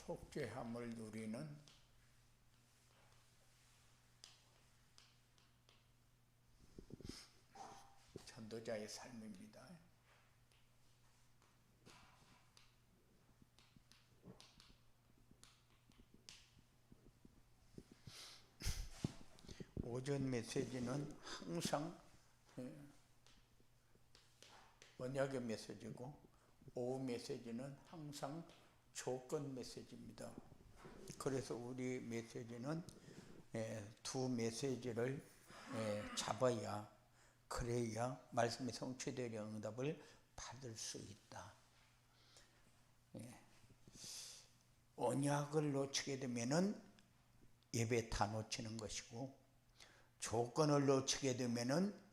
속죄함을 누리는 전도자의 삶입니다. 오전 메시지는 항상 언약의 메시지고, 오후 메시지는 항상 조건 메시지입니다. 그래서 우리 메시지는 두 메시지를 잡아야, 그래야 말씀이 성취되려 응답을 받을 수 있다. 언약을 놓치게 되면은 예배 다 놓치는 것이고, 조건을 놓치게 되면은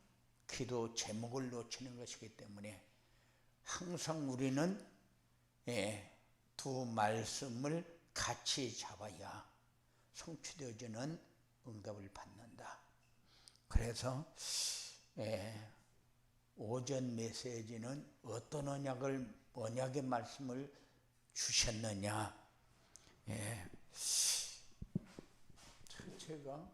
기도 제목을 놓치는 것이기 때문에 항상 우리는 두 말씀을 같이 잡아야 성취되어지는 응답을 받는다. 그래서 오전 메시지는 어떤 언약의 말씀을 주셨느냐. 제가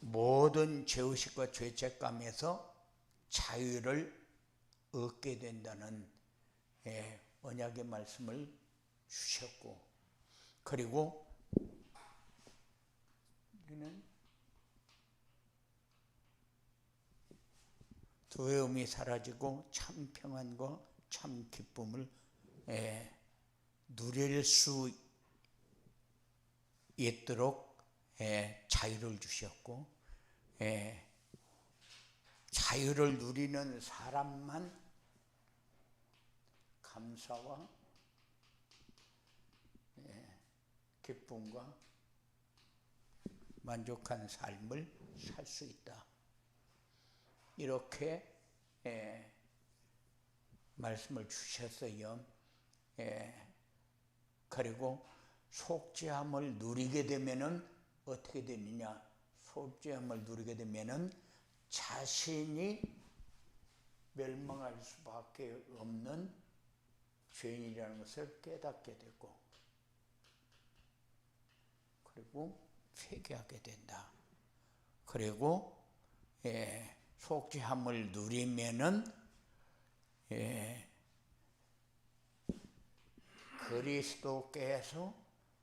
모든 죄의식과 죄책감에서 자유를 얻게 된다는 언약의 말씀을 주셨고, 그리고 우리는 두려움이 사라지고 참 평안과 참 기쁨을 누릴 수 있도록 자유를 주셨고, 자유를 누리는 사람만 감사와 기쁨과 만족한 삶을 살 수 있다. 이렇게 말씀을 주셨어요. 그리고 속죄함을 누리게 되면은 어떻게 되느냐? 속죄함을 누리게 되면은 자신이 멸망할 수밖에 없는 죄인이라는 것을 깨닫게 되고, 그리고 회개하게 된다. 그리고 속죄함을 누리면은 그리스도께서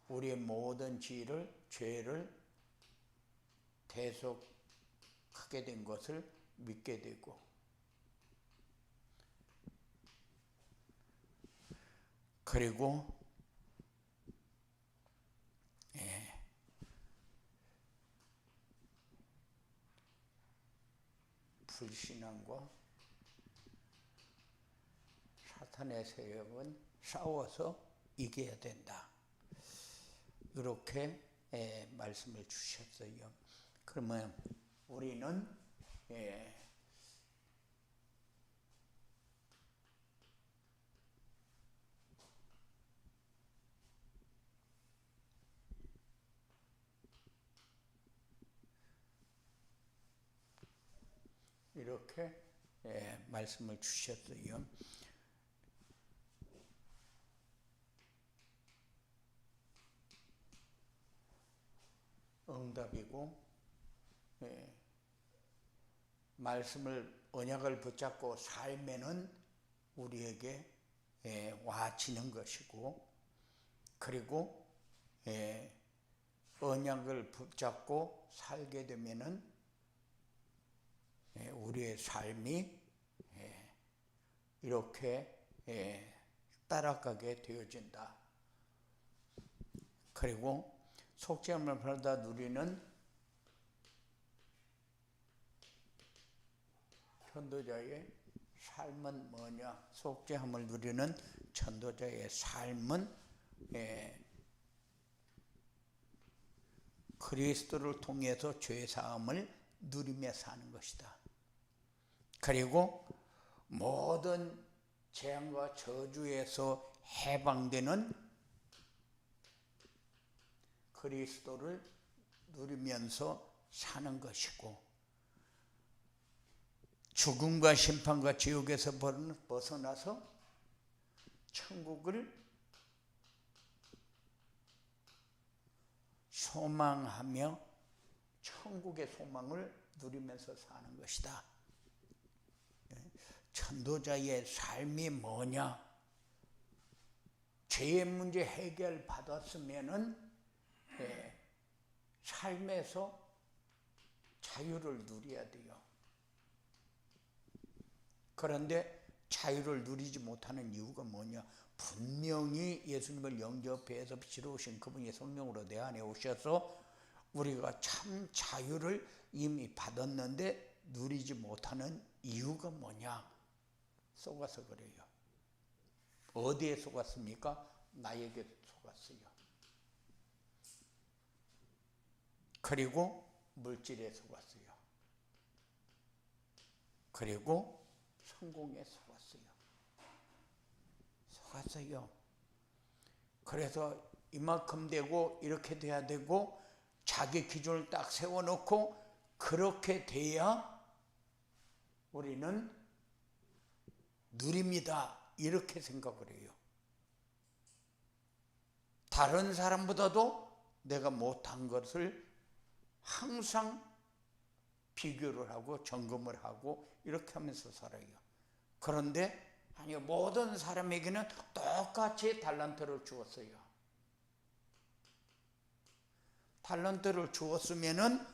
우리의 모든 죄를 대속하게 된 것을 믿게 되고, 그리고 불신앙과 사탄의 세력은 싸워서 이겨야 된다. 이렇게 말씀을 주셨어요. 그러면 우리는 이렇게 말씀을 주셨어요. 응답이고, 말씀을, 언약을 붙잡고 살면은 우리에게 와지는 것이고, 그리고 언약을 붙잡고 살게 되면은 우리의 삶이 이렇게 따라가게 되어진다. 그리고 속죄함을 받아 누리는 전도자의 삶은 뭐냐? 속죄함을 누리는 전도자의 삶은 그리스도를 통해서 죄사함을 누리며 사는 것이다. 그리고 모든 재앙과 저주에서 해방되는 그리스도를 누리면서 사는 것이고, 죽음과 심판과 지옥에서 벗어나서 천국을 소망하며 천국의 소망을 누리면서 사는 것이다. 전도자의 삶이 뭐냐? 죄의 문제 해결 받았으면은 삶에서 자유를 누려야 돼요. 그런데 자유를 누리지 못하는 이유가 뭐냐? 분명히 예수님을 영접해서 빛으로 오신 그분의 성령으로 내 안에 오셔서 우리가 참 자유를 이미 받았는데 누리지 못하는 이유가 뭐냐? 속아서 그래요. 어디에 속았습니까? 나에게 속았어요. 그리고 물질에 속았어요. 그리고 성공에 속았어요. 속았어요. 그래서 이만큼 되고 이렇게 돼야 되고 자기 기준을 딱 세워놓고 그렇게 돼야 우리는 누립니다. 이렇게 생각을 해요. 다른 사람보다도 내가 못한 것을 항상 비교를 하고 점검을 하고 이렇게 하면서 살아요. 그런데 아니요, 모든 사람에게는 똑같이 달란트를 주었어요. 달란트를 주었으면은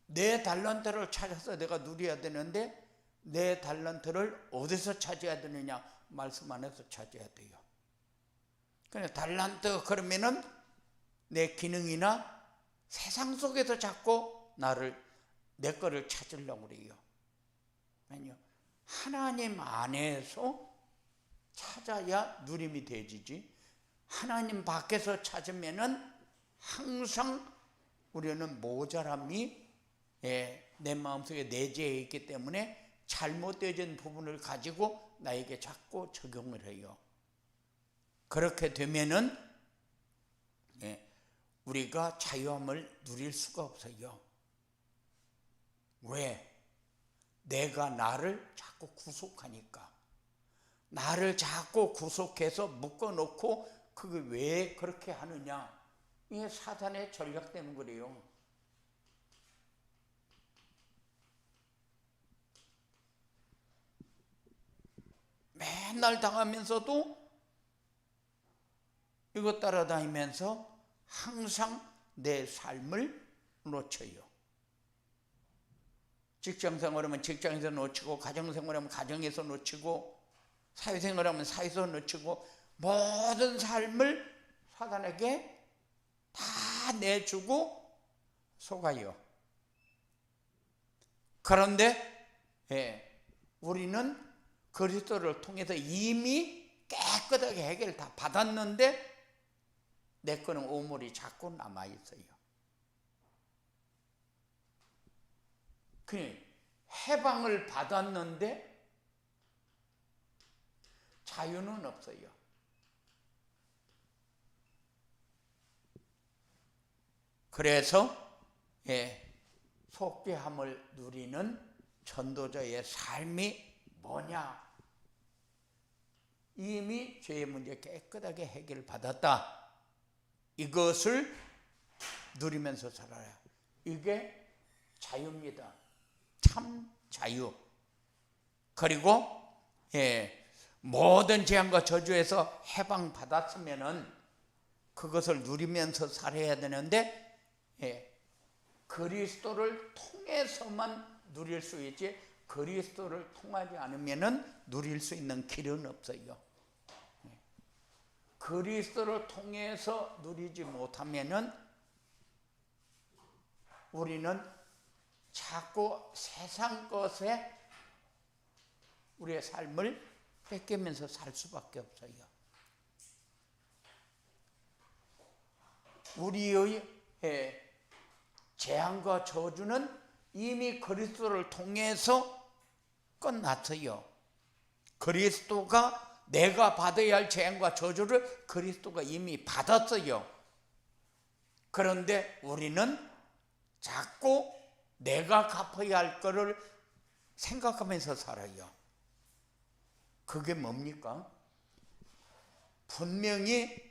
내 달란트를 찾아서 내가 누려야 되는데 내 달란트를 어디서 찾아야 되느냐? 말씀 안에서 찾아야 돼요. 그냥 달란트 그러면은 내 기능이나 세상 속에서 자꾸 내 거를 찾으려고 그래요. 아니요, 하나님 안에서 찾아야 누림이 되지지. 하나님 밖에서 찾으면은 항상 우리는 모자람이 내 마음속에 내재해 있기 때문에 잘못되어진 부분을 가지고 나에게 자꾸 적용을 해요. 그렇게 되면은 우리가 자유함을 누릴 수가 없어요. 왜? 내가 나를 자꾸 구속하니까. 나를 자꾸 구속해서 묶어놓고 그게 왜 그렇게 하느냐? 이게 사탄의 전략 때문에 그래요. 맨날 당하면서도 이거 따라다니면서 항상 내 삶을 놓쳐요. 직장생활하면 직장에서 놓치고, 가정생활하면 가정에서 놓치고, 사회생활하면 사회에서 놓치고, 모든 삶을 사단에게 다 내주고 속아요. 그런데 우리는 그리스도를 통해서 이미 깨끗하게 해결 다 받았는데 내 거는 오물이 자꾸 남아있어요. 해방을 받았는데 자유는 없어요. 그래서 속죄함을 누리는 전도자의 삶이 뭐냐? 이미 죄의 문제 깨끗하게 해결받았다. 이것을 누리면서 살아야 이게 자유입니다. 참 자유. 그리고 모든 재앙과 저주에서 해방받았으면은 그것을 누리면서 살아야 되는데 그리스도를 통해서만 누릴 수 있지 그리스도를 통하지 않으면은 누릴 수 있는 길은 없어요. 그리스도를 통해서 누리지 못하면은 우리는 자꾸 세상 것에 우리의 삶을 뺏기면서 살 수밖에 없어요. 우리의 재앙과 저주는 이미 그리스도를 통해서 끝났어요. 그리스도가 내가 받아야 할 재앙과 저주를 그리스도가 이미 받았어요. 그런데 우리는 자꾸 내가 갚아야 할 거를 생각하면서 살아요. 그게 뭡니까? 분명히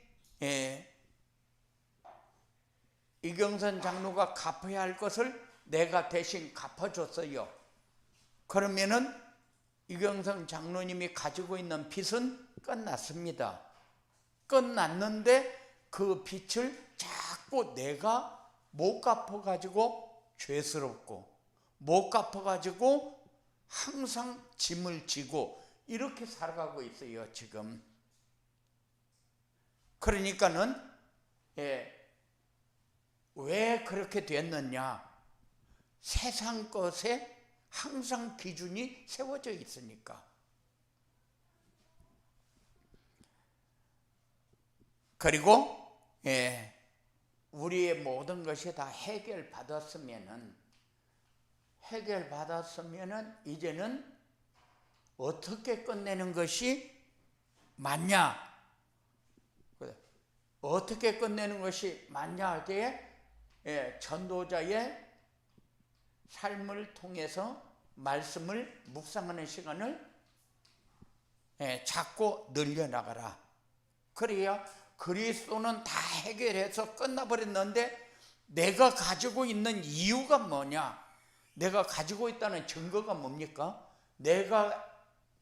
이경선 장로가 갚아야 할 것을 내가 대신 갚아줬어요. 그러면은 이경선 장로님이 가지고 있는 빚은 끝났습니다. 끝났는데 그 빚을 자꾸 내가 못 갚아가지고 죄스럽고, 못 갚아가지고 항상 짐을 지고 이렇게 살아가고 있어요, 지금. 그러니까는 왜 그렇게 됐느냐? 세상 것에 항상 기준이 세워져 있으니까. 그리고 우리의 모든 것이 다 해결받았으면은 이제는 어떻게 끝내는 것이 맞냐? 어떻게 끝내는 것이 맞냐 할 때에 전도자의 삶을 통해서 말씀을 묵상하는 시간을 자꾸 늘려나가라. 그래야 그리스도는 다 해결해서 끝나버렸는데 내가 가지고 있는 이유가 뭐냐? 내가 가지고 있다는 증거가 뭡니까? 내가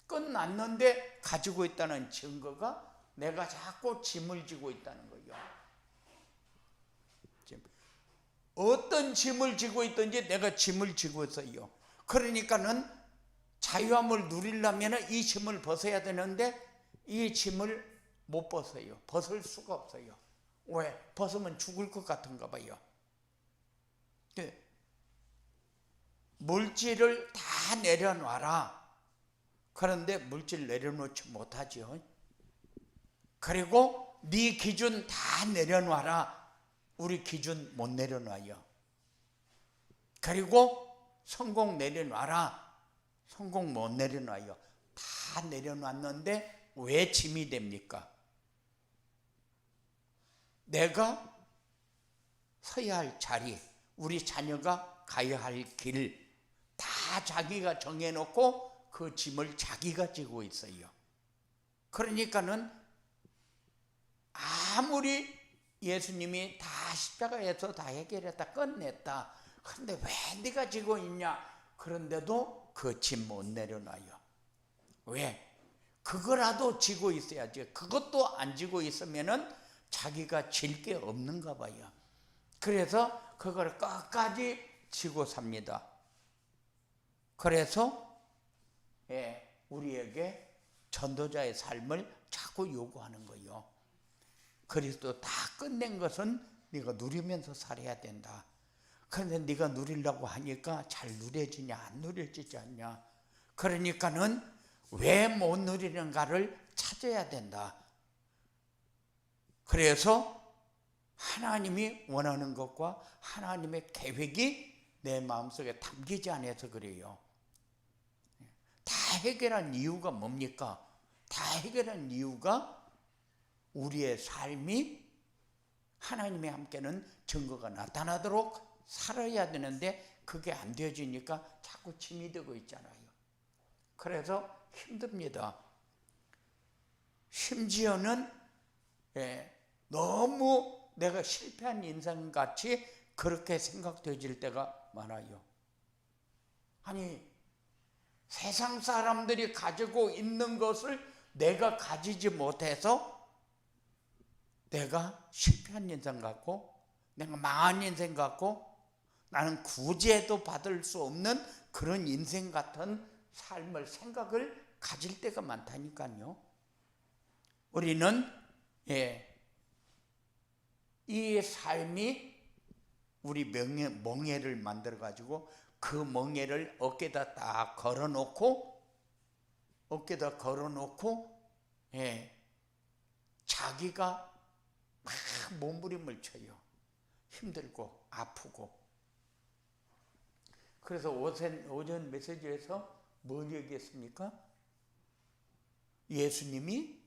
끝났는데 가지고 있다는 증거가 내가 자꾸 짐을 지고 있다는 거예요. 어떤 짐을 지고 있든지 내가 짐을 지고 있어요. 그러니까는 자유함을 누리려면 이 짐을 벗어야 되는데 이 짐을 못 벗어요. 벗을 수가 없어요. 왜? 벗으면 죽을 것 같은가 봐요. 물질을 다 내려놔라. 그런데 물질 내려놓지 못하죠. 그리고 네 기준 다 내려놔라. 우리 기준 못 내려놔요. 그리고 성공 내려놔라. 성공 못 내려놔요. 다 내려놨는데 왜 짐이 됩니까? 내가 서야 할 자리, 우리 자녀가 가야 할 길, 다 자기가 정해놓고 그 짐을 자기가 지고 있어요. 그러니까는 아무리 예수님이 다 십자가에서 다 해결했다, 끝냈다. 그런데 왜 네가 지고 있냐? 그런데도 그 짐 못 내려놔요. 왜? 그거라도 지고 있어야지. 그것도 안 지고 있으면은 자기가 질 게 없는가 봐요. 그래서 그걸 끝까지 지고 삽니다. 그래서 우리에게 전도자의 삶을 자꾸 요구하는 거예요. 그리스도 다 끝낸 것은 네가 누리면서 살아야 된다. 그런데 네가 누리려고 하니까 잘 누려지냐 안 누려지지 않냐. 그러니까는 왜 못 누리는가를 찾아야 된다. 그래서 하나님이 원하는 것과 하나님의 계획이 내 마음속에 담기지 않아서 그래요. 다 해결한 이유가 뭡니까? 다 해결한 이유가 우리의 삶이 하나님의 함께는 증거가 나타나도록 살아야 되는데 그게 안 되어지니까 자꾸 짐이 되고 있잖아요. 그래서 힘듭니다. 심지어는 너무 내가 실패한 인생같이 그렇게 생각되어질 때가 많아요. 아니, 세상 사람들이 가지고 있는 것을 내가 가지지 못해서 내가 실패한 인생 같고 내가 망한 인생 같고 나는 구제도 받을 수 없는 그런 인생 같은 삶을 생각을 가질 때가 많다니까요. 우리는 이 삶이 우리 멍에를 만들어 가지고 그 멍에를 어깨에다 딱 걸어놓고 자기가 막 몸부림을 쳐요. 힘들고 아프고. 그래서 오전 메시지에서 뭘 얘기했습니까? 예수님이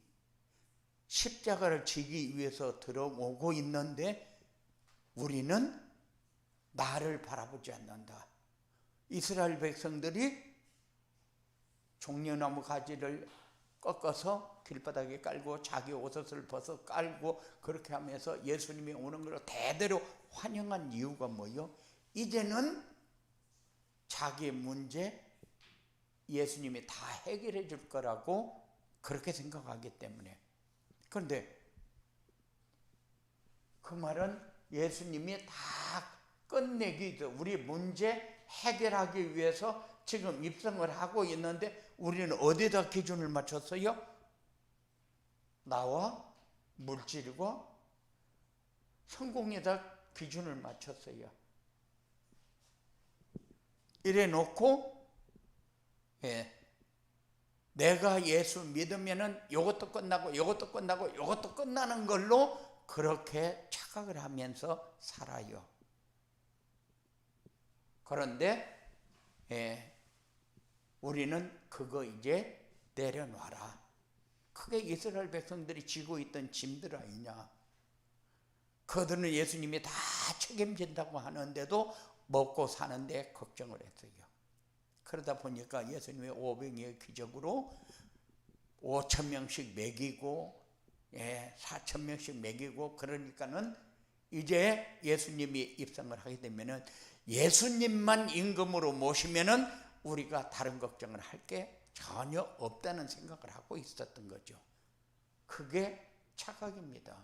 십자가를 지기 위해서 들어오고 있는데 우리는 나를 바라보지 않는다. 이스라엘 백성들이 종려나무 가지를 꺾어서 길바닥에 깔고 자기 옷을 벗어 깔고 그렇게 하면서 예수님이 오는 걸 대대로 환영한 이유가 뭐예요? 이제는 자기 문제 예수님이 다 해결해 줄 거라고 그렇게 생각하기 때문에. 그런데 그 말은 예수님이 다 끝내기 위해서, 우리 문제 해결하기 위해서 지금 입성을 하고 있는데 우리는 어디다 기준을 맞췄어요? 나와 물질과 성공에다 기준을 맞췄어요. 이래 놓고 내가 예수 믿으면은 이것도 끝나고 이것도 끝나고 이것도 끝나는 걸로 그렇게 착각을 하면서 살아요. 그런데 우리는 그거 이제 내려놔라. 그게 이스라엘 백성들이 지고 있던 짐들 아니냐. 그들은 예수님이 다 책임진다고 하는데도 먹고 사는데 걱정을 했어요. 그러다 보니까 예수님의 오병이의 기적으로 5,000명씩 먹이고 4,000명씩 먹이고, 그러니까는 이제 예수님이 입성을 하게 되면은 예수님만 임금으로 모시면은 우리가 다른 걱정을 할 게 전혀 없다는 생각을 하고 있었던 거죠. 그게 착각입니다.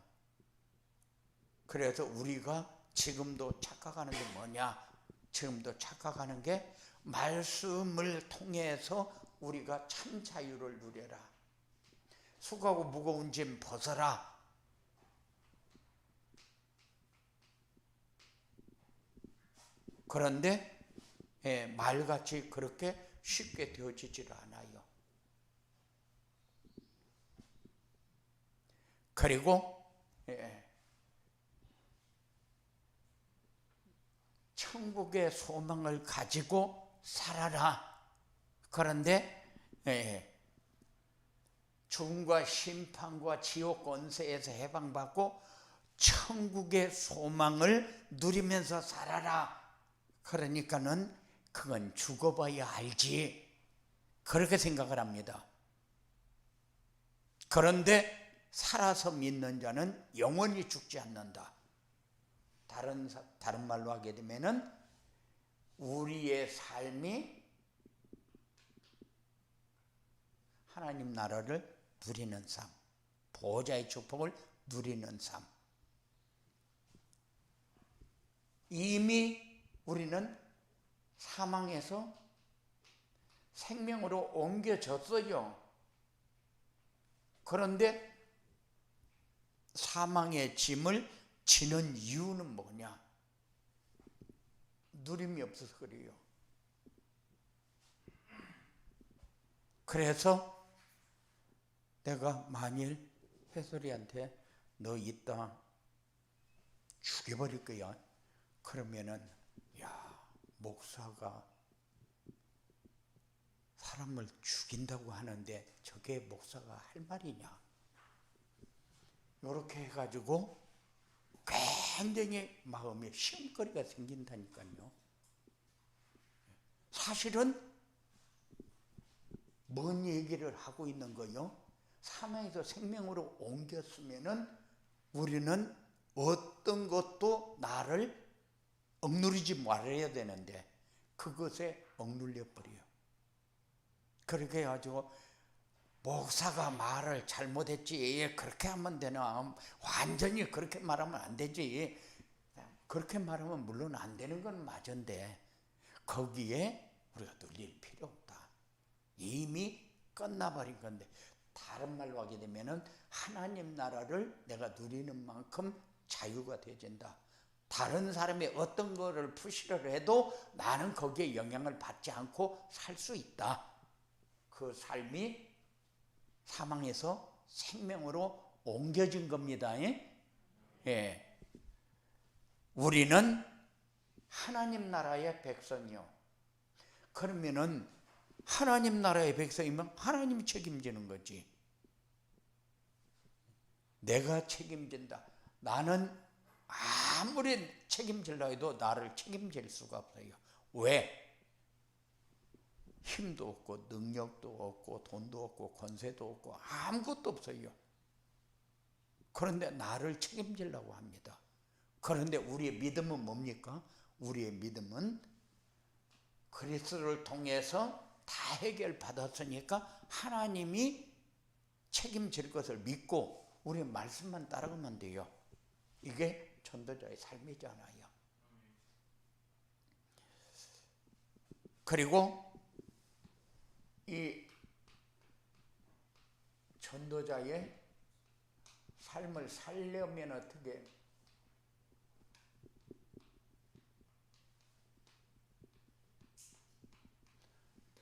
그래서 우리가 지금도 착각하는 게 뭐냐? 지금도 착각하는 게 말씀을 통해서 우리가 참 자유를 누려라. 수고하고 무거운 짐 벗어라. 그런데 말같이 그렇게 쉽게 되어지질 않아요. 그리고 천국의 소망을 가지고 살아라. 그런데 죽음과 심판과 지옥 권세에서 해방받고 천국의 소망을 누리면서 살아라. 그러니까는 그건 죽어봐야 알지, 그렇게 생각을 합니다. 그런데 살아서 믿는 자는 영원히 죽지 않는다. 다른 말로 하게 되면은 우리의 삶이 하나님 나라를 누리는 삶, 보호자의 축복을 누리는 삶. 이미 우리는 사망에서 생명으로 옮겨졌어요. 그런데 사망의 짐을 지는 이유는 뭐냐? 누림이 없어서 그래요. 그래서 내가 만일 해솔이한테 너 이 땅 죽여버릴 거야. 그러면은 목사가 사람을 죽인다고 하는데 저게 목사가 할 말이냐? 이렇게 해가지고 굉장히 마음에 시험거리가 생긴다니까요. 사실은 뭔 얘기를 하고 있는 거요? 사망에서 생명으로 옮겼으면은 우리는 어떤 것도 나를 억누르지 말아야 되는데 그것에 억눌려 버려요. 그렇게 해가지고 목사가 말을 잘못했지, 그렇게 하면 되나? 완전히 그렇게 말하면 안 되지. 그렇게 말하면 물론 안 되는 건 맞은데 거기에 우리가 눌릴 필요 없다. 이미 끝나버린 건데, 다른 말로 하게 되면은 하나님 나라를 내가 누리는 만큼 자유가 되어진다. 다른 사람이 어떤 거를 푸시를 해도 나는 거기에 영향을 받지 않고 살 수 있다. 그 삶이 사망에서 생명으로 옮겨진 겁니다. 우리는 하나님 나라의 백성이요. 그러면은 하나님 나라의 백성이면 하나님이 책임지는 거지. 내가 책임진다. 나는 아무리 책임질라 해도 나를 책임질 수가 없어요. 왜? 힘도 없고 능력도 없고 돈도 없고 권세도 없고 아무것도 없어요. 그런데 나를 책임지려고 합니다. 그런데 우리의 믿음은 뭡니까? 우리의 믿음은 그리스도를 통해서 다 해결받았으니까 하나님이 책임질 것을 믿고 우리의 말씀만 따라가면 돼요. 이게 전도자의 삶이잖아요. 그리고 이 전도자의 삶을 살려면 어떻게,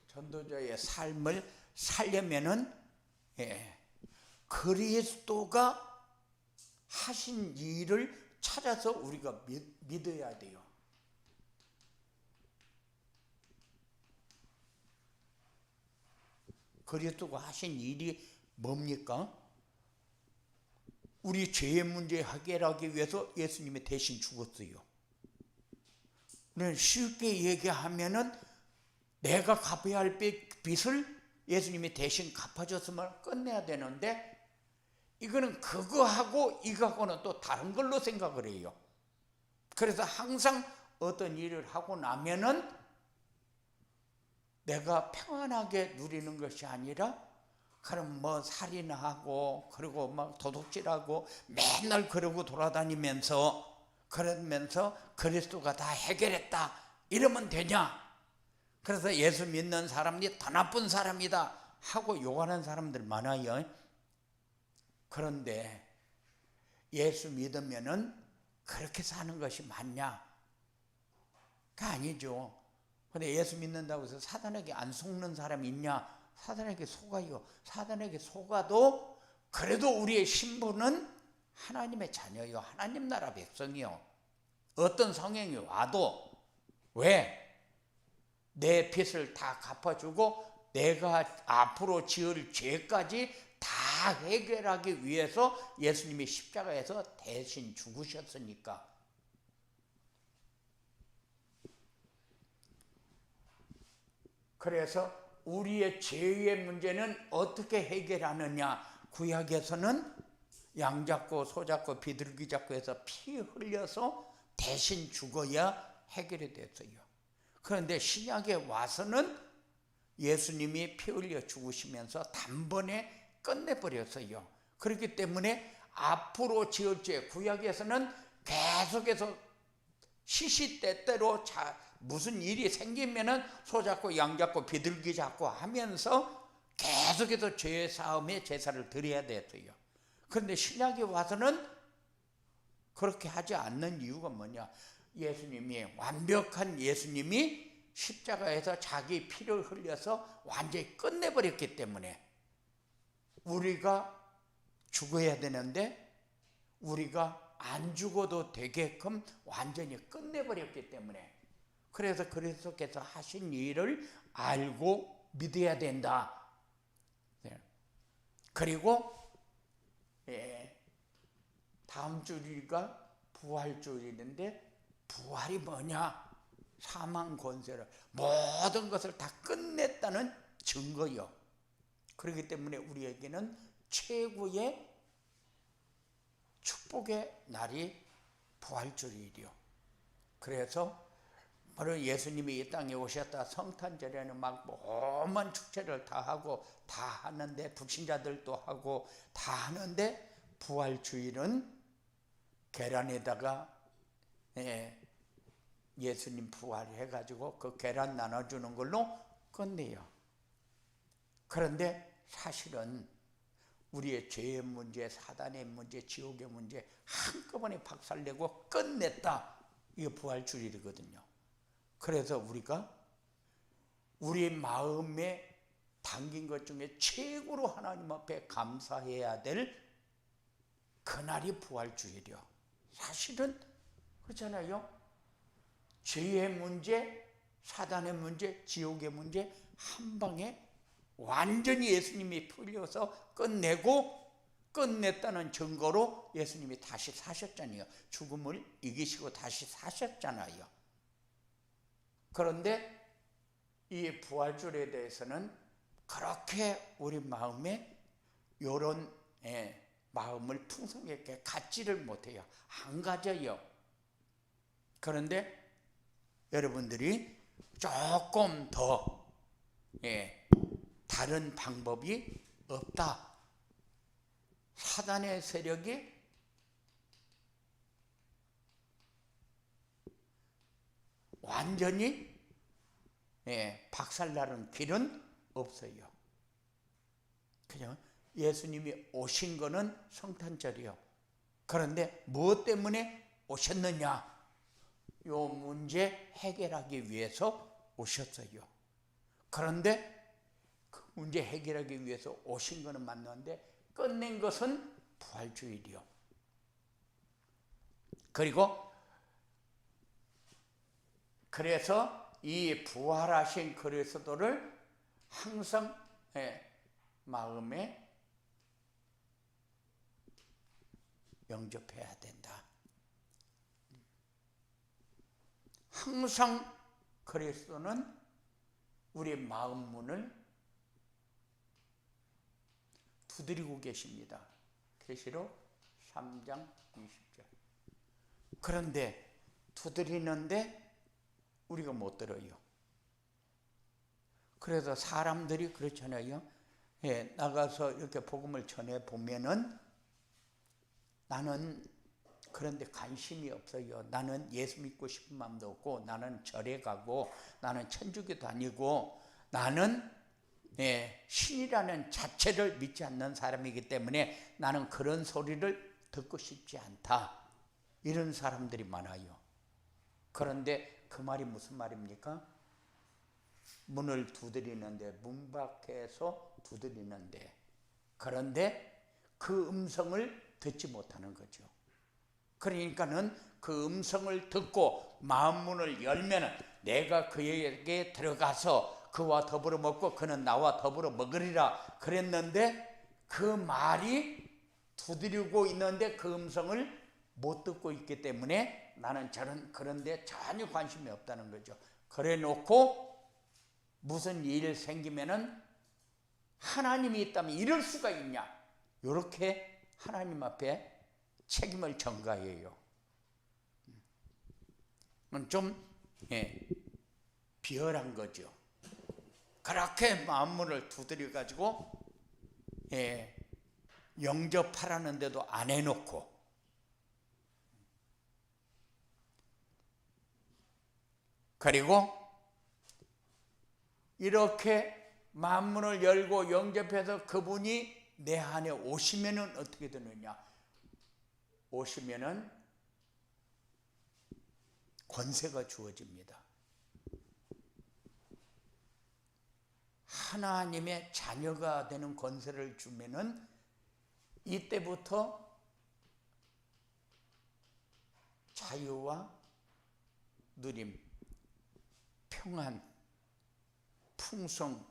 전도자의 삶을 살려면은 그리스도가 하신 일을 찾아서 우리가 믿어야 돼요. 그리스도가 하신 일이 뭡니까? 우리 죄의 문제 해결하기 위해서 예수님이 대신 죽었어요. 쉽게 얘기하면은 내가 갚아야 할 빚을 예수님이 대신 갚아줬으면 끝내야 되는데, 이거는 그거하고 이거하고는 또 다른 걸로 생각을 해요. 그래서 항상 어떤 일을 하고 나면은 내가 평안하게 누리는 것이 아니라, 그럼 뭐 살인하고 그리고 막 도둑질하고 맨날 그러고 돌아다니면서 그러면서 그리스도가 다 해결했다 이러면 되냐? 그래서 예수 믿는 사람이 더 나쁜 사람이다 하고 욕하는 사람들 많아요. 그런데 예수 믿으면은 그렇게 사는 것이 맞냐? 그 아니죠. 근데 예수 믿는다고 해서 사단에게 안 속는 사람이 있냐? 사단에게 속아요. 사단에게 속아도 그래도 우리의 신분은 하나님의 자녀요, 하나님 나라 백성이요. 어떤 성령이 와도 왜? 내 빚을 다 갚아주고 내가 앞으로 지을 죄까지 다 해결하기 위해서 예수님이 십자가에서 대신 죽으셨으니까. 그래서 우리의 죄의 문제는 어떻게 해결하느냐? 구약에서는 양 잡고 소 잡고 비둘기 잡고 해서 피 흘려서 대신 죽어야 해결이 됐어요. 그런데 신약에 와서는 예수님이 피 흘려 죽으시면서 단번에 끝내버렸어요. 그렇기 때문에 앞으로 지을 죄, 구약에서는 계속해서 시시때때로 무슨 일이 생기면은 소 잡고 양 잡고 비둘기 잡고 하면서 계속해서 죄 사함에 제사를 드려야 됐어요. 그런데 신약에 와서는 그렇게 하지 않는 이유가 뭐냐? 예수님이, 완벽한 예수님이 십자가에서 자기 피를 흘려서 완전히 끝내버렸기 때문에 우리가 죽어야 되는데 우리가 안 죽어도 되게끔 완전히 끝내버렸기 때문에, 그래서 그리스도께서 하신 일을 알고 믿어야 된다. 그리고 다음 주일가 부활주일인데, 부활이 뭐냐? 사망 권세를, 모든 것을 다 끝냈다는 증거요. 그렇기 때문에 우리에게는 최고의 축복의 날이 부활주일이요. 그래서 바로 예수님이 이 땅에 오셨다 성탄절에는 막 오만 축제를 다 하고 다 하는데, 불신자들도 하고 다 하는데, 부활주일은 계란에다가 예수님 부활해가지고 그 계란 나눠주는 걸로 끝내요. 그런데 사실은 우리의 죄의 문제, 사단의 문제, 지옥의 문제 한꺼번에 박살내고 끝냈다. 이게 부활주일이거든요. 그래서 우리가 우리 마음에 담긴 것 중에 최고로 하나님 앞에 감사해야 될 그날이 부활주일이요. 사실은 그렇잖아요. 죄의 문제, 사단의 문제, 지옥의 문제 한 방에 완전히 예수님이 풀려서 끝냈다는 증거로 예수님이 다시 사셨잖아요. 죽음을 이기시고 다시 사셨잖아요. 그런데 이 부활절에 대해서는 그렇게 우리 마음에 요런 마음을 풍성하게 갖지를 못해요. 안 가져요. 그런데 여러분들이 조금 더 다른 방법이 없다. 사단의 세력이 완전히 박살나는 길은 없어요. 그냥 예수님이 오신 거는 성탄절이요. 그런데 무엇 때문에 오셨느냐? 요 문제 해결하기 위해서 오셨어요. 그런데 그 문제 해결하기 위해서 오신 거는 맞는데 끝낸 것은 부활주일이요. 그리고 그래서 이 부활하신 그리스도를 항상 마음에 영접해야 된다. 항상 그리스도는 우리 마음 문을 두드리고 계십니다. 계시록 3장 20절. 그런데 두드리는데 우리가 못 들어요. 그래서 사람들이 그렇잖아요. 나가서 이렇게 복음을 전해 보면은 나는 그런데 관심이 없어요. 나는 예수 믿고 싶은 마음도 없고, 나는 절에 가고, 나는 천주교 다니고, 나는 신이라는 자체를 믿지 않는 사람이기 때문에 나는 그런 소리를 듣고 싶지 않다. 이런 사람들이 많아요. 그런데 그 말이 무슨 말입니까? 문을 두드리는데, 문 밖에서 두드리는데, 그런데 그 음성을 듣지 못하는 거죠. 그러니까는 그 음성을 듣고 마음 문을 열면은 내가 그에게 들어가서 그와 더불어 먹고 그는 나와 더불어 먹으리라 그랬는데, 그 말이 두드리고 있는데 그 음성을 못 듣고 있기 때문에 나는 그런데 전혀 관심이 없다는 거죠. 그래 놓고 무슨 일 생기면은 하나님이 있다면 이럴 수가 있냐, 이렇게 하나님 앞에 책임을 전가해요. 좀 비열한 거죠. 그렇게 마음문을 두드려 가지고 영접하라는데도 안 해놓고, 그리고 이렇게 마음문을 열고 영접해서 그분이 내 안에 오시면은 어떻게 되느냐? 오시면은 권세가 주어집니다. 하나님의 자녀가 되는 권세를 주면은 이때부터 자유와 누림, 평안, 풍성,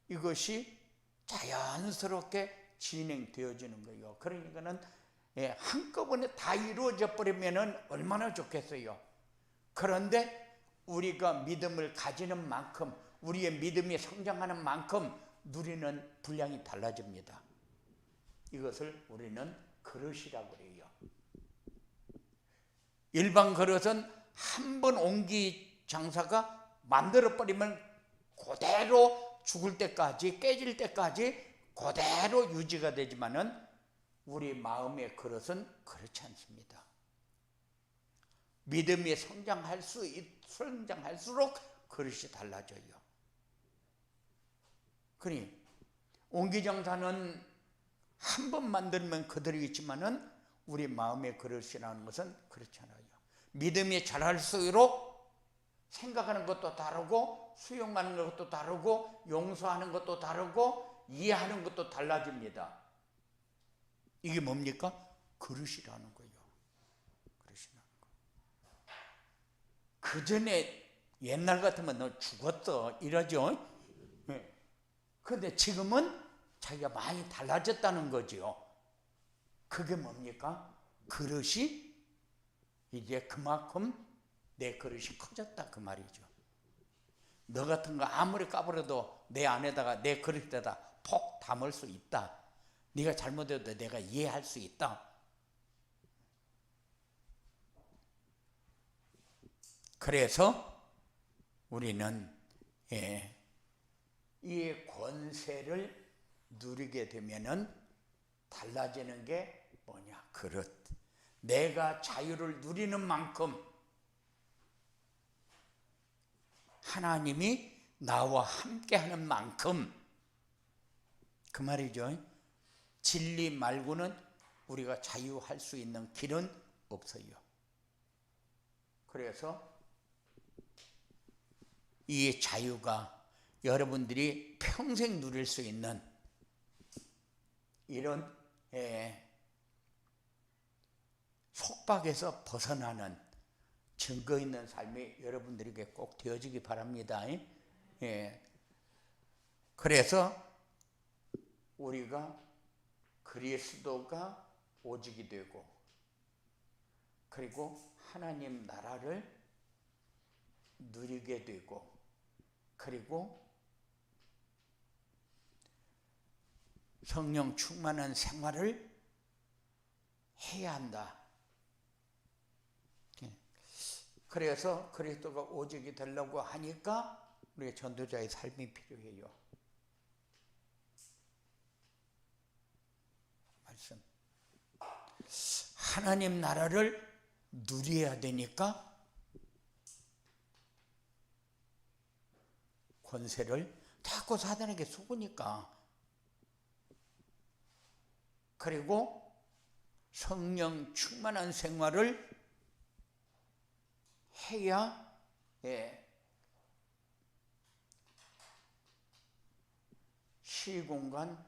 이것이 자연스럽게 진행되어지는 거예요. 그러니까는 한꺼번에 다 이루어져 버리면은 얼마나 좋겠어요. 그런데 우리가 믿음을 가지는 만큼, 우리의 믿음이 성장하는 만큼 누리는 분량이 달라집니다. 이것을 우리는 그릇이라고 해요. 일반 그릇은 한 번 옹기 장사가 만들어버리면 그대로 죽을 때까지, 깨질 때까지 그대로 유지가 되지만은 우리 마음의 그릇은 그렇지 않습니다. 믿음이 성장할수록 그릇이 달라져요. 그러니 옹기장사는 한 번 만들면 그대로 있지만은 우리 마음의 그릇이라는 것은 그렇지 않아요. 믿음이 자랄수록 생각하는 것도 다르고, 수용하는 것도 다르고, 용서하는 것도 다르고, 이해하는 것도 달라집니다. 이게 뭡니까? 그릇이라는 거예요. 그릇이라는 거. 그 전에 옛날 같으면 너 죽었어 이러죠. 그런데 지금은 자기가 많이 달라졌다는 거죠. 그게 뭡니까? 그릇이 이제 그만큼 내 그릇이 커졌다 그 말이죠. 너 같은 거 아무리 까불어도 내 안에다가 내 그릇에다 폭 담을 수 있다. 네가 잘못해도 내가 이해할 수 있다. 그래서 우리는 이 권세를 누리게 되면은 달라지는 게 뭐냐? 그릇. 내가 자유를 누리는 만큼 하나님이 나와 함께하는 만큼, 그 말이죠. 진리 말고는 우리가 자유할 수 있는 길은 없어요. 그래서 이 자유가 여러분들이 평생 누릴 수 있는 이런 속박에서 벗어나는 증거 있는 삶이 여러분들에게 꼭 되어지기 바랍니다. 그래서 우리가 그리스도가 오직이 되고, 그리고 하나님 나라를 누리게 되고, 그리고 성령 충만한 생활을 해야 한다. 그래서 그리스도가 오직이 되려고 하니까 우리가 전도자의 삶이 필요해요. 말씀. 하나님 나라를 누려야 되니까 권세를 자꾸 사단에게 속으니까, 그리고 성령 충만한 생활을 해야 시공간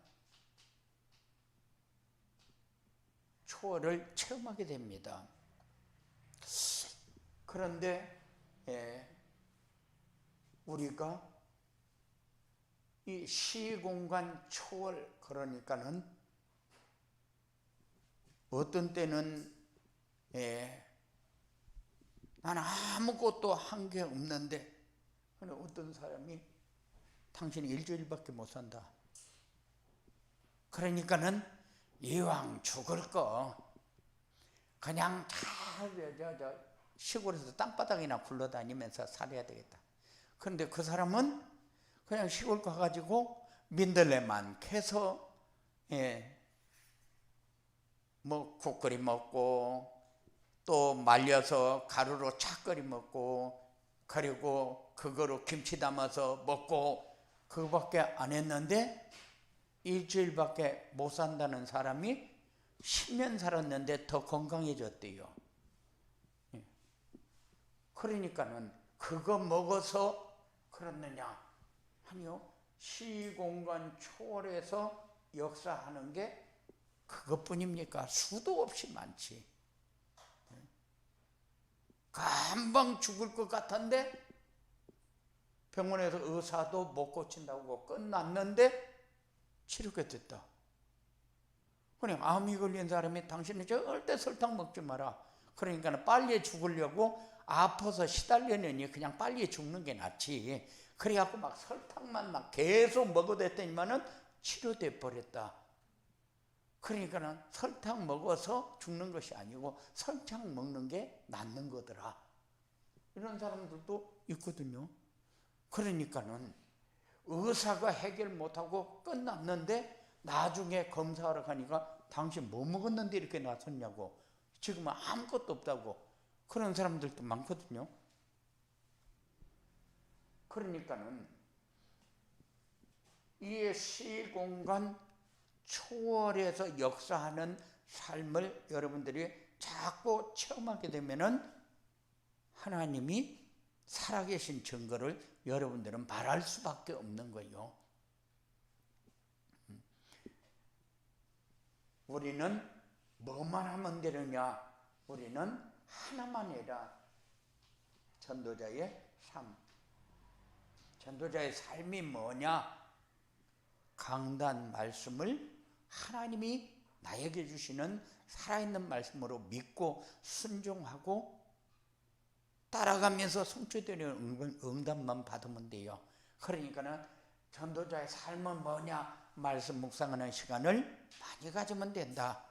초월을 체험하게 됩니다. 그런데 우리가 이 시공간 초월, 그러니까는 어떤 때는 나는 아무것도 한 게 없는데, 어떤 사람이 당신이 일주일밖에 못 산다. 그러니까는 이왕 죽을 거 그냥 시골에서 땅바닥이나 굴러다니면서 살아야 되겠다. 그런데 그 사람은 그냥 시골 가가지고 민들레만 캐서 뭐 국거리 먹고, 또 말려서 가루로 착거리 먹고, 그리고 그거로 김치 담아서 먹고, 그거밖에 안 했는데 일주일밖에 못 산다는 사람이 10년 살았는데 더 건강해졌대요. 그러니까는 그거 먹어서 그렇느냐? 아니요. 시공간 초월해서 역사하는 게 그것뿐입니까? 수도 없이 많지. 금방 죽을 것 같은데 병원에서 의사도 못 고친다고 끝났는데 치료가 됐다. 그냥 암이 걸린 사람이 당신은 절대 설탕 먹지 마라. 그러니까 빨리 죽으려고 아파서 시달려내니 그냥 빨리 죽는 게 낫지. 그래갖고 막 설탕만 막 계속 먹어댔더니만은 치료돼 버렸다. 그러니까는 설탕 먹어서 죽는 것이 아니고 설탕 먹는 게 낫는 거더라. 이런 사람들도 있거든요. 그러니까는 의사가 해결 못하고 끝났는데 나중에 검사하러 가니까 당신 뭐 먹었는데 이렇게 나섰냐고, 지금은 아무것도 없다고, 그런 사람들도 많거든요. 그러니까는 이 시공간 초월해서 역사하는 삶을 여러분들이 자꾸 체험하게 되면은 하나님이 살아계신 증거를 여러분들은 말할 수밖에 없는 거예요. 우리는 뭐만 하면 되느냐? 우리는 하나만 해라. 전도자의 삶. 전도자의 삶이 뭐냐? 강단 말씀을 하나님이 나에게 주시는 살아있는 말씀으로 믿고 순종하고 따라가면서 성취되는 응답만 받으면 돼요. 그러니까는 전도자의 삶은 뭐냐? 말씀 묵상하는 시간을 많이 가지면 된다.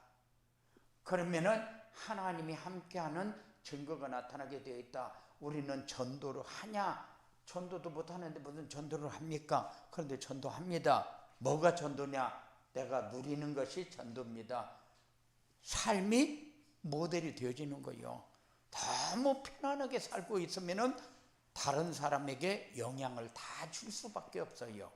그러면은 하나님이 함께하는 증거가 나타나게 되어 있다. 우리는 전도를 하냐? 전도도 못하는데 무슨 전도를 합니까? 그런데 전도합니다. 뭐가 전도냐? 내가 누리는 것이 전도입니다. 삶이 모델이 되어지는 거예요. 너무 편안하게 살고 있으면은 다른 사람에게 영향을 다 줄 수밖에 없어요.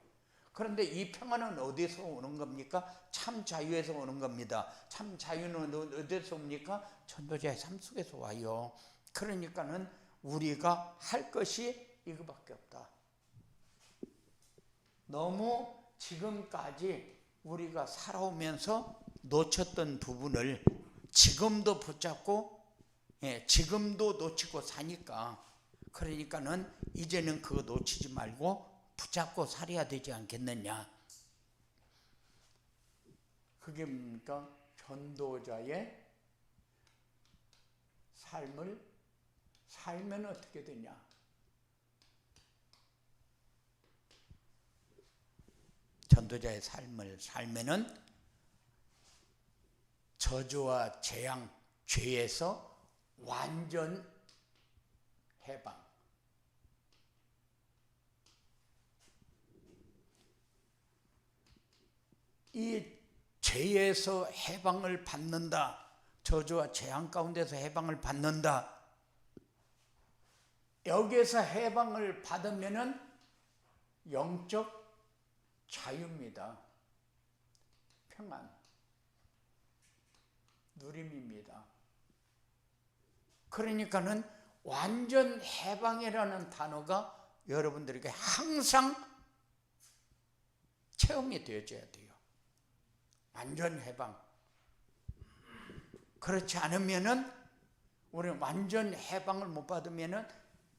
그런데 이 평안은 어디서 오는 겁니까? 참 자유에서 오는 겁니다. 참 자유는 어디서 옵니까? 전도자의 삶 속에서 와요. 그러니까는 우리가 할 것이 이거밖에 없다. 너무 지금까지 우리가 살아오면서 놓쳤던 부분을 지금도 붙잡고, 지금도 놓치고 사니까, 그러니까는 이제는 그거 놓치지 말고 붙잡고 살아야 되지 않겠느냐. 그게 뭡니까? 전도자의 삶을 살면 어떻게 되냐? 전도자의 삶을 살면은 저주와 재앙, 죄에서 완전 해방. 이 죄에서 해방을 받는다. 저주와 재앙 가운데서 해방을 받는다. 여기에서 해방을 받으면은 영적 자유입니다. 평안, 누림입니다. 그러니까는 완전 해방이라는 단어가 여러분들에게 항상 체험이 되어져야 돼요. 완전 해방. 그렇지 않으면은, 우리는 완전 해방을 못 받으면은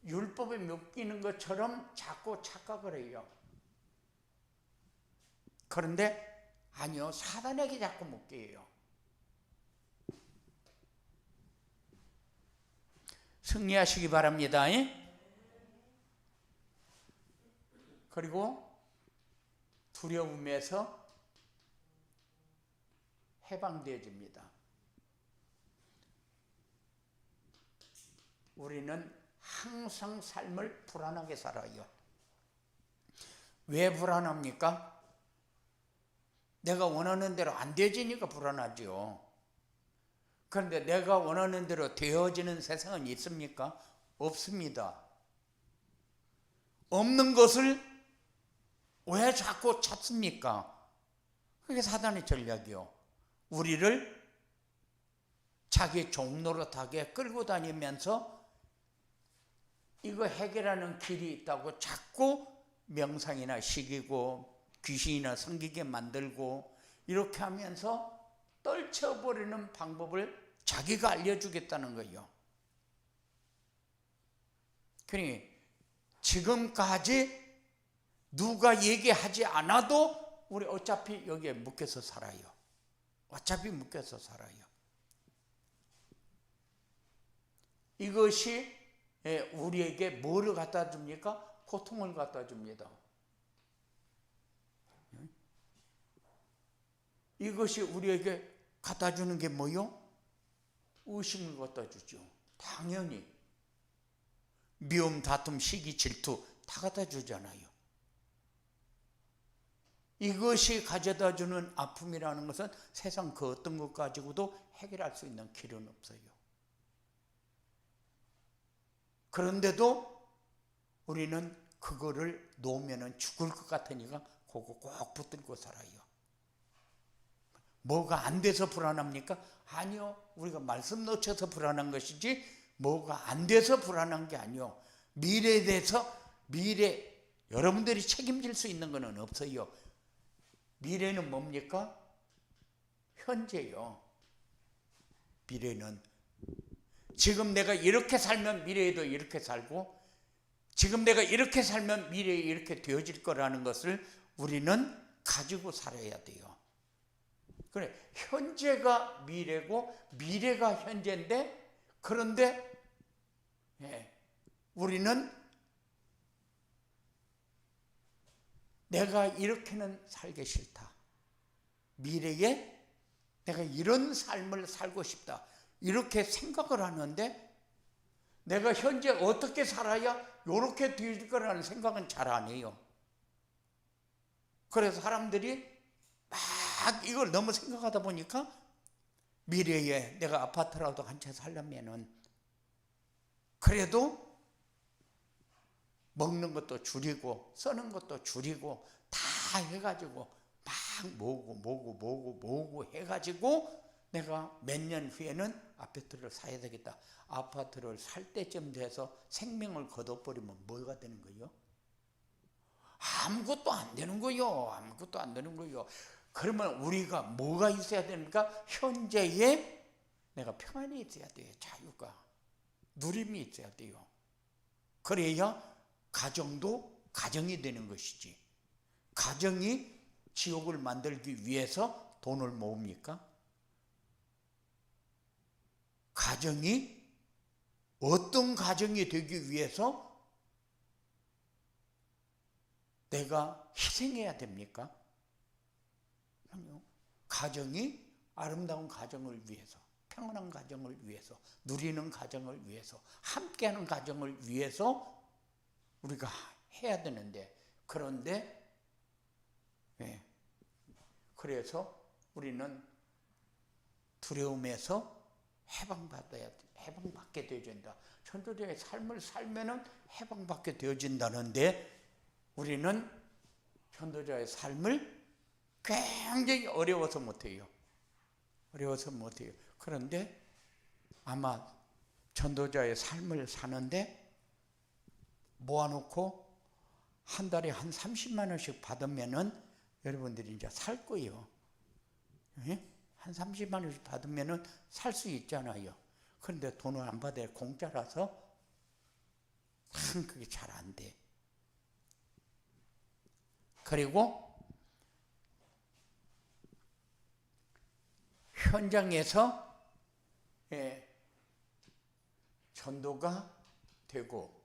율법에 묶이는 것처럼 자꾸 착각을 해요. 그런데 아니요, 사단에게 자꾸 묶여요. 승리하시기 바랍니다. 그리고 두려움에서 해방되어집니다. 우리는 항상 삶을 불안하게 살아요. 왜 불안합니까? 내가 원하는 대로 안 되지니까 불안하죠. 그런데 내가 원하는 대로 되어지는 세상은 있습니까? 없습니다. 없는 것을 왜 자꾸 찾습니까? 그게 사단의 전략이요. 우리를 자기 종노릇하게 끌고 다니면서 이거 해결하는 길이 있다고 자꾸 명상이나 시키고 귀신이나 섬기게 만들고, 이렇게 하면서 떨쳐버리는 방법을 자기가 알려주겠다는 거예요. 그러니 지금까지 누가 얘기하지 않아도 우리 어차피 여기에 묶여서 살아요. 어차피 묶여서 살아요. 이것이 우리에게 뭐를 갖다 줍니까? 고통을 갖다 줍니다. 이것이 우리에게 갖다 주는 게 뭐요? 의심을 갖다 주죠. 당연히. 미움, 다툼, 시기, 질투 다 갖다 주잖아요. 이것이 가져다 주는 아픔이라는 것은 세상 그 어떤 것 가지고도 해결할 수 있는 길은 없어요. 그런데도 우리는 그거를 놓으면 죽을 것 같으니까 그거 꼭 붙들고 살아요. 뭐가 안 돼서 불안합니까? 아니요. 우리가 말씀 놓쳐서 불안한 것이지 뭐가 안 돼서 불안한 게 아니요. 미래에 대해서 여러분들이 책임질 수 있는 것은 없어요. 미래는 뭡니까? 현재요. 미래는 지금 내가 이렇게 살면 미래에도 이렇게 살고, 지금 내가 이렇게 살면 미래에 이렇게 되어질 거라는 것을 우리는 가지고 살아야 돼요. 그래, 현재가 미래고 미래가 현재인데, 그런데 우리는 내가 이렇게는 살기 싫다. 미래에 내가 이런 삶을 살고 싶다. 이렇게 생각을 하는데 내가 현재 어떻게 살아야 이렇게 될 거라는 생각은 잘 안 해요. 그래서 사람들이 막 이걸 너무 생각하다 보니까 미래에 내가 아파트라도 한 채 살려면은 그래도 먹는 것도 줄이고 쓰는 것도 줄이고 다 해가지고 막 모으고 해가지고 내가 몇 년 후에는 아파트를 사야 되겠다. 아파트를 살 때쯤 돼서 생명을 거둬버리면 뭐가 되는 거예요? 아무것도 안 되는 거예요. 아무것도 안 되는 거예요. 그러면 우리가 뭐가 있어야 되는가? 현재에 내가 평안이 있어야 돼요. 자유가, 누림이 있어야 돼요. 그래야 가정도 가정이 되는 것이지. 가정이 지옥을 만들기 위해서 돈을 모읍니까? 가정이 어떤 가정이 되기 위해서 내가 희생해야 됩니까? 아니요. 가정이 아름다운 가정을 위해서, 평안한 가정을 위해서, 누리는 가정을 위해서, 함께하는 가정을 위해서 우리가 해야 되는데, 그런데 그래서 우리는 두려움에서 해방받게 되어진다. 천도자의 삶을 살면은 해방받게 되어진다는데 우리는 천도자의 삶을 굉장히 어려워서 못해요. 그런데 아마 전도자의 삶을 사는데 모아놓고 한 달에 한 30만 원씩 받으면은 여러분들이 이제 살 거예요. 한 30만 원씩 받으면은 살 수 있잖아요. 그런데 돈을 안 받아야 공짜라서 그게 잘 안 돼. 그리고 현장에서 전도가 되고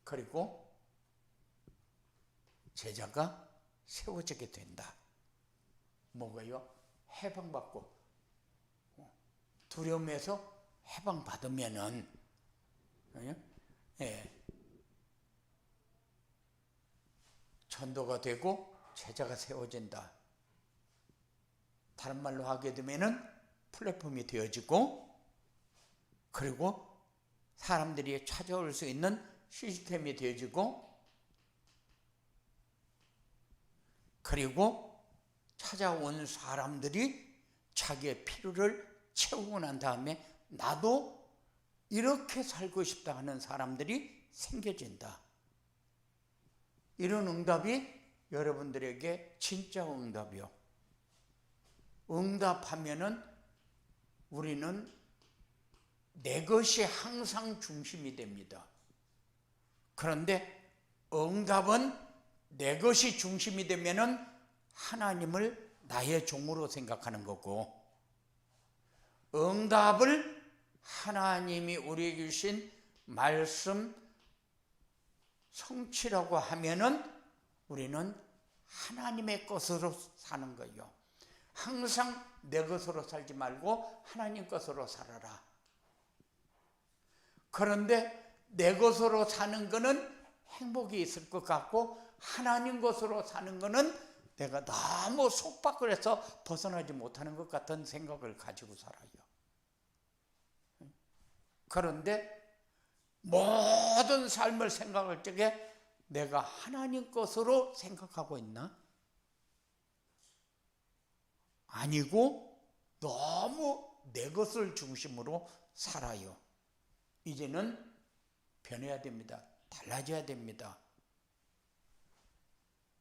그리고 제자가 세워지게 된다. 뭐가요? 해방받고 두려움에서 해방받으면은 전도가 되고 제자가 세워진다. 다른 말로 하게 되면은 플랫폼이 되어지고 그리고 사람들이 찾아올 수 있는 시스템이 되어지고 그리고 찾아온 사람들이 자기의 필요를 채우고 난 다음에 나도 이렇게 살고 싶다 하는 사람들이 생겨진다. 이런 응답이 여러분들에게 진짜 응답이요. 응답하면은 우리는 내 것이 항상 중심이 됩니다. 그런데 응답은 내 것이 중심이 되면은 하나님을 나의 종으로 생각하는 거고 응답을 하나님이 우리에게 주신 말씀 성취라고 하면은 우리는 하나님의 것으로 사는 거예요. 항상 내 것으로 살지 말고 하나님 것으로 살아라. 그런데 내 것으로 사는 거는 행복이 있을 것 같고 하나님 것으로 사는 거는 내가 너무 속박을 해서 벗어나지 못하는 것 같은 생각을 가지고 살아요. 그런데 모든 삶을 생각할 적에 내가 하나님 것으로 생각하고 있나? 아니고 너무 내 것을 중심으로 살아요. 이제는 변해야 됩니다. 달라져야 됩니다.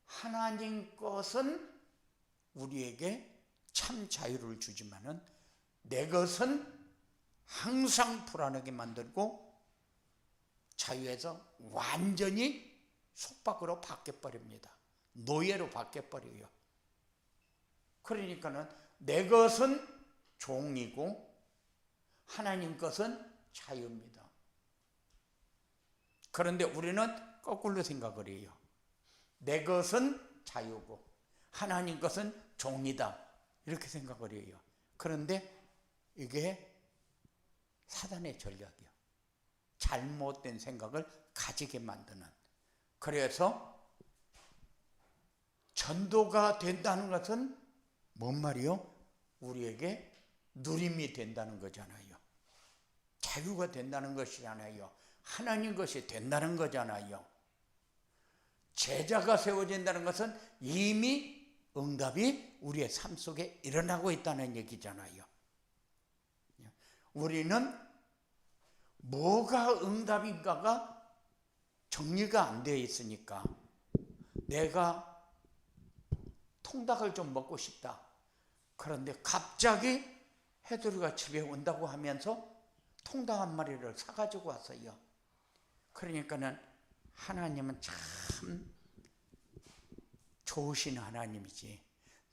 하나님 것은 우리에게 참 자유를 주지만은 내 것은 항상 불안하게 만들고 자유에서 완전히 속박으로 바뀌어버립니다. 노예로 바뀌어버려요. 그러니까는 내 것은 종이고 하나님 것은 자유입니다. 그런데 우리는 거꾸로 생각을 해요. 내 것은 자유고 하나님 것은 종이다, 이렇게 생각을 해요. 그런데 이게 사단의 전략이요. 잘못된 생각을 가지게 만드는. 그래서 전도가 된다는 것은 뭔 말이요? 우리에게 누림이 된다는 거잖아요. 자유가 된다는 것이잖아요. 하나님 것이 된다는 거잖아요. 제자가 세워진다는 것은 이미 응답이 우리의 삶 속에 일어나고 있다는 얘기잖아요. 우리는 뭐가 응답인가가 정리가 안 되어 있으니까 내가 통닭을 좀 먹고 싶다. 그런데 갑자기 해두리가 집에 온다고 하면서 통닭 한 마리를 사가지고 왔어요. 그러니까는 하나님은 참 좋으신 하나님이지.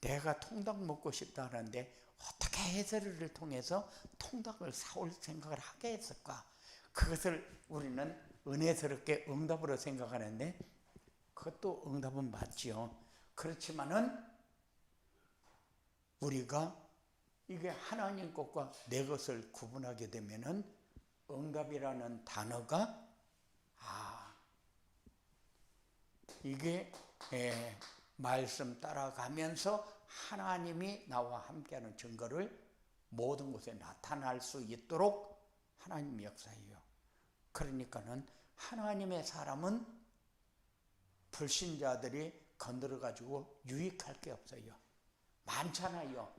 내가 통닭 먹고 싶다 하는데 어떻게 해두리를 통해서 통닭을 사올 생각을 하게 했을까? 그것을 우리는 은혜스럽게 응답으로 생각하는데 그것도 응답은 맞지요. 그렇지만은 우리가 이게 하나님 것과 내 것을 구분하게 되면은 응답이라는 단어가 이게 말씀 따라가면서 하나님이 나와 함께하는 증거를 모든 곳에 나타날 수 있도록 하나님 역사예요. 그러니까는 하나님의 사람은 불신자들이 건드려 가지고 유익할 게 없어요. 많잖아요.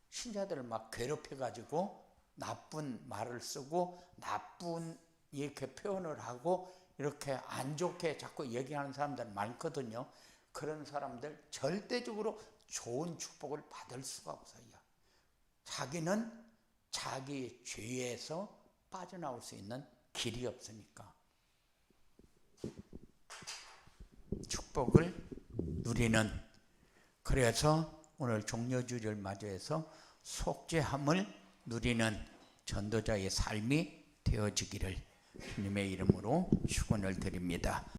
신자들을 막 괴롭혀 가지고 나쁜 말을 쓰고 나쁜 이렇게 표현을 하고 이렇게 안 좋게 자꾸 얘기하는 사람들 많거든요. 그런 사람들 절대적으로 좋은 축복을 받을 수가 없어요. 자기는 자기 죄에서 빠져나올 수 있는 길이 없으니까. 축복을 누리는, 그래서 오늘 종려주일을 맞이해서 속죄함을 누리는 전도자의 삶이 되어지기를 주님의 이름으로 축원을 드립니다.